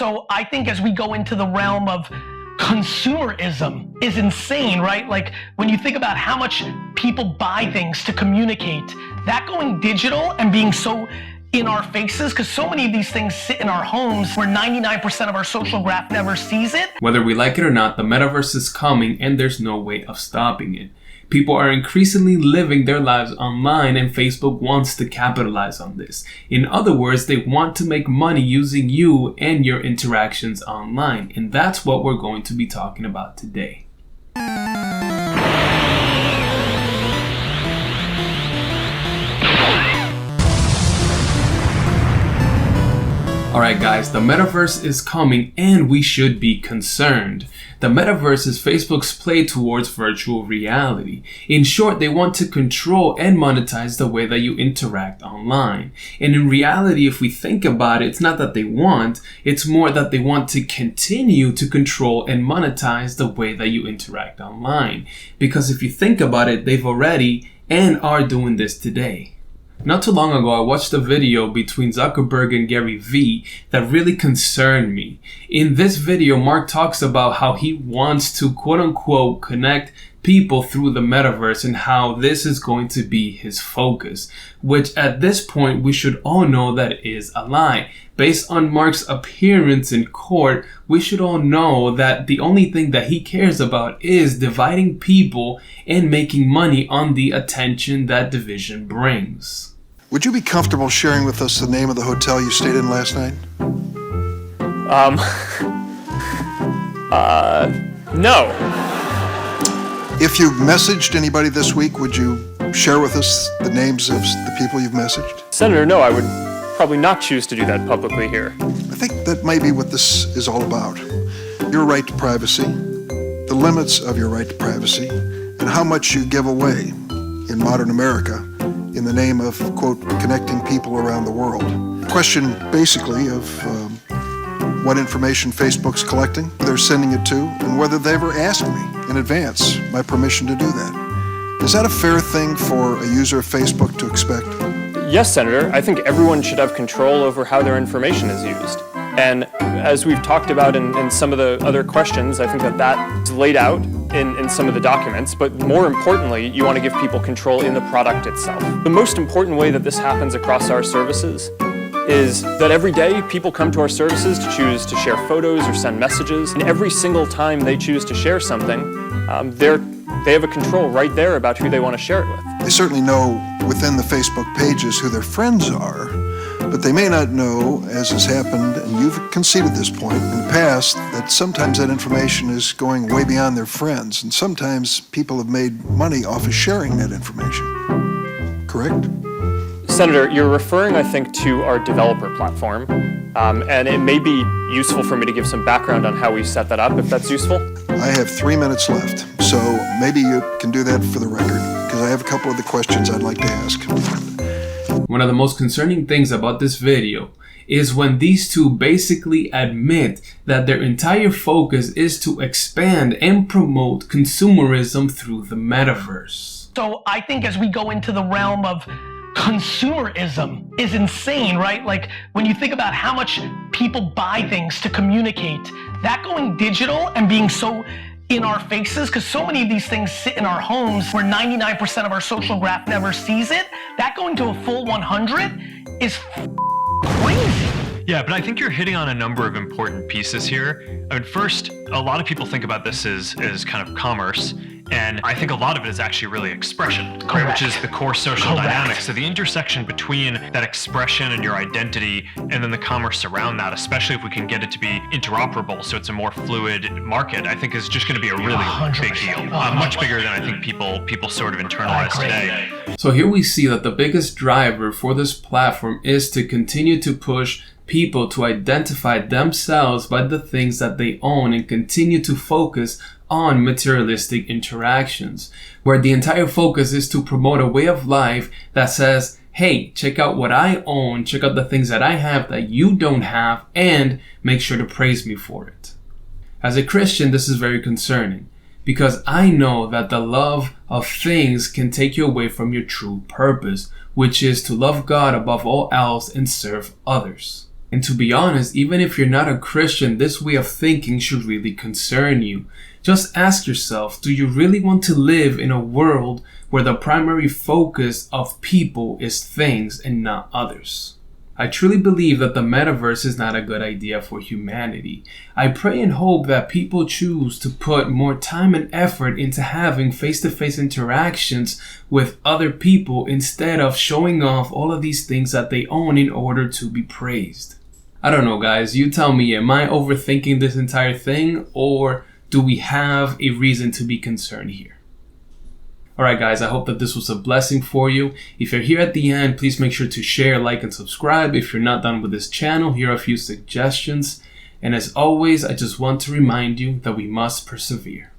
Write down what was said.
So I think as we go into the realm of consumerism is insane, right? Like when you think about how much people buy things to communicate, that going digital and being so in our faces, because so many of these things sit in our homes where 99% of our social graph never sees it. Whether we like it or not, the metaverse is coming and there's no way of stopping it. People are increasingly living their lives online and Facebook wants to capitalize on this. In other words, they want to make money using you and your interactions online. And that's what we're going to be talking about today. Alright guys, the metaverse is coming and we should be concerned. The metaverse is Facebook's play towards virtual reality. In short, they want to control and monetize the way that you interact online. And in reality, if we think about it, it's not that they want, it's more that they want to continue to control and monetize the way that you interact online. Because if you think about it, they've already and are doing this today. Not too long ago, I watched a video between Zuckerberg and Gary Vee that really concerned me. In this video, Mark talks about how he wants to quote-unquote connect people through the metaverse and how this is going to be his focus, which at this point we should all know that is a lie. Based on Mark's appearance in court, we should all know that the only thing that he cares about is dividing people and making money on the attention that division brings. Would you be comfortable sharing with us the name of the hotel you stayed in last night? No. If you've messaged anybody this week, would you share with us the names of the people you've messaged? Senator, no, I would probably not choose to do that publicly here. I think that might be what this is all about. Your right to privacy, the limits of your right to privacy, and how much you give away in modern America in the name of, quote, connecting people around the world. Question basically of what information Facebook's collecting, who they're sending it to, and whether they ever asked me in advance my permission to do that. Is that a fair thing for a user of Facebook to expect? Yes, Senator. I think everyone should have control over how their information is used. And as we've talked about in some of the other questions, I think that's laid out in some of the documents, but more importantly, you want to give people control in the product itself. The most important way that this happens across our services is that every day people come to our services to choose to share photos or send messages, and every single time they choose to share something, they have a control right there about who they want to share it with. They certainly know within the Facebook pages who their friends are, but they may not know, as has happened, and you've conceded this point in the past, that sometimes that information is going way beyond their friends, and sometimes people have made money off of sharing that information. Correct? Senator, you're referring, I think, to our developer platform, and it may be useful for me to give some background on how we set that up, if that's useful. I have 3 minutes left, so maybe you can do that for the record, because I have a couple of the questions I'd like to ask. One of the most concerning things about this video is when these two basically admit that their entire focus is to expand and promote consumerism through the metaverse. So I think as we go into the realm of consumerism is insane, right? Like when you think about how much people buy things to communicate, that going digital and being so in our faces, because so many of these things sit in our homes where 99% of our social graph never sees it, that going to a full 100 is crazy. Yeah, but I think you're hitting on a number of important pieces here. I mean, first, a lot of people think about this as kind of commerce, and I think a lot of it is actually really expression, right, which is the core social dynamics. So the intersection between that expression and your identity and then the commerce around that, especially if we can get it to be interoperable so it's a more fluid market, I think is just going to be a really big deal. Much bigger than I think people sort of internalize today. So here we see that the biggest driver for this platform is to continue to push people to identify themselves by the things that they own and continue to focus on materialistic interactions, where the entire focus is to promote a way of life that says, hey, check out what I own, check out the things that I have that you don't have, and make sure to praise me for it. As a Christian, this is very concerning, because I know that the love of things can take you away from your true purpose, which is to love God above all else and serve others. And to be honest, even if you're not a Christian, this way of thinking should really concern you. Just ask yourself, do you really want to live in a world where the primary focus of people is things and not others? I truly believe that the metaverse is not a good idea for humanity. I pray and hope that people choose to put more time and effort into having face-to-face interactions with other people instead of showing off all of these things that they own in order to be praised. I don't know, guys, you tell me, am I overthinking this entire thing, or do we have a reason to be concerned here? Alright guys, I hope that this was a blessing for you. If you're here at the end, please make sure to share, like, and subscribe. If you're not done with this channel, here are a few suggestions. And as always, I just want to remind you that we must persevere.